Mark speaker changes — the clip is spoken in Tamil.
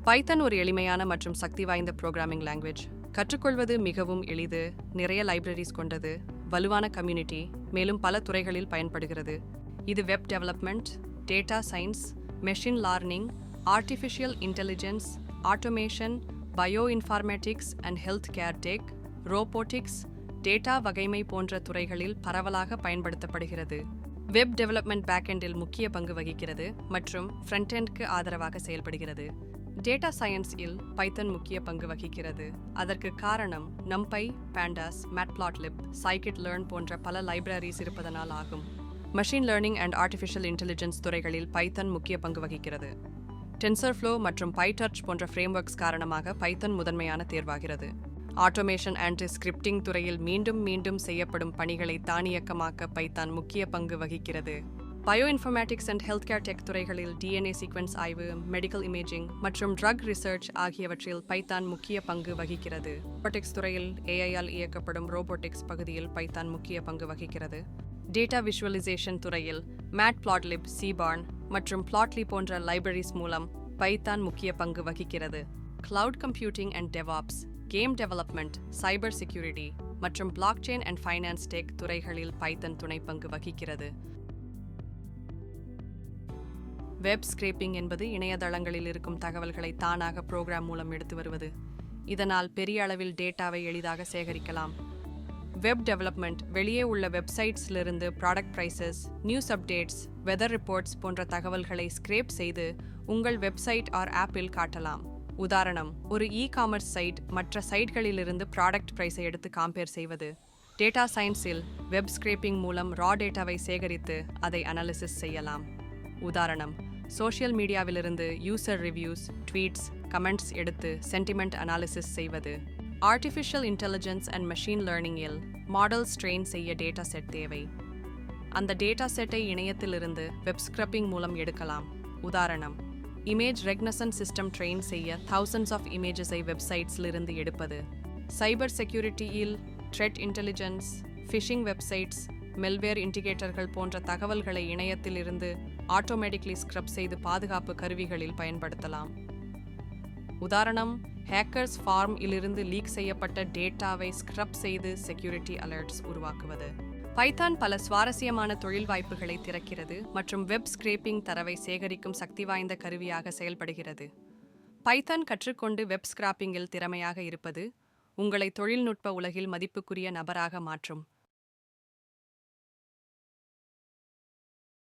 Speaker 1: பைத்தன் ஒரு எளிமையான மற்றும் சக்தி வாய்ந்த ப்ரோக்ராமிங் லாங்குவேஜ். கற்றுக்கொள்வது மிகவும் எளிது, நிறைய லைப்ரரிஸ் கொண்டது, வலுவான கம்யூனிட்டி, மேலும் பல துறைகளில் பயன்படுகிறது. இது web development, data science, machine learning, artificial intelligence, automation, bio informatics and health care tech, robotics, data வகைமை போன்ற துறைகளில் பரவலாக பயன்படுத்தப்படுகிறது. வெப் டெவலப்மெண்ட் பேக்கெண்டில் முக்கிய பங்கு வகிக்கிறது மற்றும் ஃப்ரண்ட்-எண்ட்க்கு ஆதரவாக செயல்படுகிறது. டேட்டா சயின்ஸ் இல் பைத்தன் முக்கிய பங்கு வகிக்கிறது. அதற்கு காரணம் நம்பை, பாண்டாஸ், மேட்ப்ளாட்லிப், scikit-learn போன்ற பல லைப்ரரிஸ் இருப்பதனால் ஆகும். Machine learning and artificial intelligence துறைகளில் பைத்தன் முக்கிய பங்கு வகிக்கிறது. டென்சர்ஃப்ளோ மற்றும் பைடார்ச் போன்ற ஃப்ரேம்வொர்க்ஸ் காரணமாக பைத்தன் முதன்மையான தேர்வாகிறது. ஆட்டோமேஷன் அண்ட் ஸ்கிரிப்டிங் துறையில் மீண்டும் மீண்டும் செய்யப்படும் பணிகளை தானியக்கமாக்க பைத்தான் முக்கிய பங்கு வகிக்கிறது. Bio informatics and health care tech துறைகளில் DNA சீக்வென்ஸ் ஆய்வு, மெடிக்கல் இமேஜிங் மற்றும் ட்ரக் ரிசர்ச் ஆகியவற்றில் பைத்தான் முக்கிய பங்கு வகிக்கிறது. ரோபோட்டிக்ஸ் துறையில் AI-ஆல் இயக்கப்படும் ரோபோட்டிக்ஸ் பகுதியில் பைத்தான் முக்கிய பங்கு வகிக்கிறது. டேட்டா விஷுவலைசேஷன் துறையில் மேட்ப்ளாட்லிப், சீபார்ன் மற்றும் பிளாட்லி போன்ற லைப்ரரிஸ் மூலம் பைத்தான் முக்கிய பங்கு வகிக்கிறது. Cloud computing and DevOps, game development, cyber security மற்றும் பிளாக்செயின் அண்ட் ஃபைனான்ஸ் டெக் துறைகளில் பைத்தன் துணை பங்கு வகிக்கிறது. வெப் ஸ்கிரேப்பிங் என்பது இணையதளங்களில் இருக்கும் தகவல்களை தானாக ப்ரோக்ராம் மூலம் எடுத்து வருவது. இதனால் பெரிய அளவில் டேட்டாவை எளிதாக சேகரிக்கலாம். வெப் டெவலப்மெண்ட் வெளியே உள்ள வெப்சைட்ஸிலிருந்து product prices, news updates, weather reports போன்ற தகவல்களை ஸ்கிரேப் செய்து உங்கள் வெப்சைட் ஆர் ஆப்பில் காட்டலாம். உதாரணம், ஒரு இ-காமர்ஸ் சைட் மற்ற சைட்களிலிருந்து ப்ராடக்ட் ப்ரைஸை எடுத்து கம்பேர் செய்வது. டேட்டா சயின்ஸில் வெப் ஸ்கிரேப்பிங் மூலம் ரா டேட்டாவை சேகரித்து அதை அனாலிசிஸ் செய்யலாம். உதாரணம், சோஷியல் மீடியாவிலிருந்து யூசர் ரிவ்யூஸ், ட்வீட்ஸ், கமெண்ட்ஸ் எடுத்து சென்டிமெண்ட் அனாலிசிஸ் செய்வது. ஆர்டிஃபிஷியல் இன்டெலிஜென்ஸ் அண்ட் மெஷின் லேர்னிங்கில் மாடல்ஸ் ட்ரெயின் செய்ய டேட்டா செட் தேவை. அந்த டேட்டா செட்டை இணையத்திலிருந்து வெப் ஸ்க்ரப்பிங் மூலம் எடுக்கலாம். உதாரணம், இமேஜ் ரெகக்னிஷன் சிஸ்டம் ட்ரெயின் செய்ய thousands ஆஃப் இமேஜஸை வெப்சைட்ஸிலிருந்து எடுப்பது. சைபர் செக்யூரிட்டியில் த்ரெட் இன்டெலிஜென்ஸ், ஃபிஷிங் வெப்சைட்ஸ், மெல்வேர் இண்டிகேட்டர்கள் போன்ற தகவல்களை இணையத்திலிருந்து ஆட்டோமேட்டிக்லி ஸ்க்ரப் செய்து பாதுகாப்பு கருவிகளில் பயன்படுத்தலாம். உதாரணம், ஹேக்கர்ஸ் ஃபார்ம் இலிருந்து லீக் செய்யப்பட்ட டேட்டாவை ஸ்க்ரப் செய்து செக்யூரிட்டி அலர்ட்ஸ் உருவாக்குவது. பைத்தான் பல சுவாரஸ்யமான தொழில் வாய்ப்புகளை திறக்கிறது மற்றும் வெப் ஸ்கிரேப்பிங் தரவை சேகரிக்கும் சக்தி வாய்ந்த கருவியாக செயல்படுகிறது. பைத்தான் கற்றுக்கொண்டு வெப் ஸ்கிராப்பிங்கில் திறமையாக இருப்பது உங்களை தொழில்நுட்ப உலகில் மதிப்புக்குரிய நபராக மாற்றும்.